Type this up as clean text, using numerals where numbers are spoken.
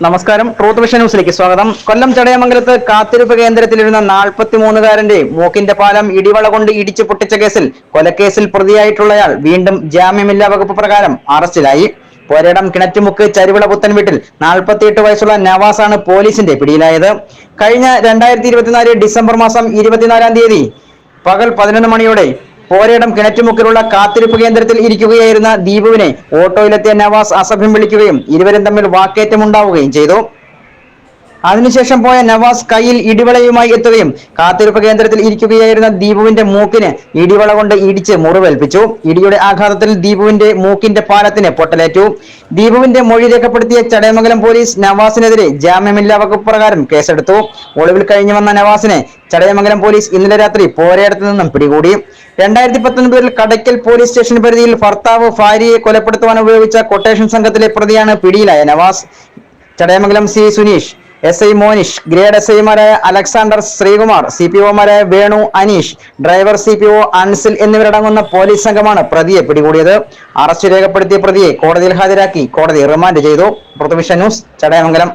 നമസ്കാരം. Truth vision ന്യൂസിലേക്ക് സ്വാഗതം. കൊല്ലം ചടയമംഗലത്ത് കാത്തിരിപ്പ് കേന്ദ്രത്തിലിരുന്ന 43-കാരന്റെ മൂക്കിന്റെ പാലം ഇടിവള കൊണ്ട് ഇടിച്ചു പൊട്ടിച്ച കേസിൽ കൊലക്കേസിൽ പ്രതിയായിട്ടുള്ളയാൾ വീണ്ടും ജാമ്യമില്ലാ വകുപ്പ് പ്രകാരം അറസ്റ്റിലായി. പോരേടം കിണറ്റുമുക്ക് ചരുവിള പുത്തൻ വീട്ടിൽ 48 വയസ്സുള്ള നവാസാണ് പോലീസിന്റെ പിടിയിലായത്. കഴിഞ്ഞ 2024 ഡിസംബർ മാസം 24-ാം തീയതി പകൽ 11 മണിയോടെ പോരേടം കിണറ്റുമുക്കിലുള്ള കാത്തിരിപ്പ് കേന്ദ്രത്തിൽ ഇരിക്കുകയായിരുന്ന ദീപുവിനെ ഓട്ടോയിലെത്തിയ നവാസ് അസഭ്യം വിളിക്കുകയും ഇരുവരും തമ്മിൽ വാക്കേറ്റമുണ്ടാവുകയും ചെയ്തു. അതിനുശേഷം പോയ നവാസ് കയ്യിൽ ഇടിവളയുമായി എത്തുകയും കാത്തിരിപ്പ് കേന്ദ്രത്തിൽ ഇരിക്കുകയായിരുന്ന ദീപുവിന്റെ മൂക്കിന് ഇടിവള കൊണ്ട് ഇടിച്ച് മുറിവേൽപ്പിച്ചു. ഇടിയുടെ ആഘാതത്തിൽ ദീപുവിന്റെ മൂക്കിന്റെ പാലത്തിന് പൊട്ടലേറ്റു. ദീപുവിന്റെ മൊഴി രേഖപ്പെടുത്തിയ ചടയമംഗലം പോലീസ് നവാസിനെതിരെ ജാമ്യമില്ലാ വകുപ്പ് പ്രകാരം കേസെടുത്തു. ഒളിവിൽ കഴിഞ്ഞു വന്ന നവാസിനെ ചടയമംഗലം പോലീസ് ഇന്നലെ രാത്രി പോരേടത്ത് നിന്നും പിടികൂടി. 2019 കടയ്ക്കൽ പോലീസ് സ്റ്റേഷൻ പരിധിയിൽ ഭർത്താവ് ഭാര്യയെ കൊലപ്പെടുത്തുവാൻ ഉപയോഗിച്ച കൊട്ടേഷൻ സംഘത്തിലെ പ്രതിയാണ് പിടിയിലായ Navas. Chadayamangalam C Suneesh, S I Monish, grade S ഐമാരായ അലക്സാണ്ടർ, ശ്രീകുമാർ, CPOമാരായ വേണു, അനീഷ്, ഡ്രൈവർ CPO അൻസിൽ എന്നിവരടങ്ങുന്ന പോലീസ് സംഘമാണ് പ്രതിയെ പിടികൂടിയത്. അറസ്റ്റ് രേഖപ്പെടുത്തിയ പ്രതിയെ കോടതിയിൽ ഹാജരാക്കി കോടതി റിമാൻഡ് ചെയ്തു. Truth vision news, Chadayamangalam.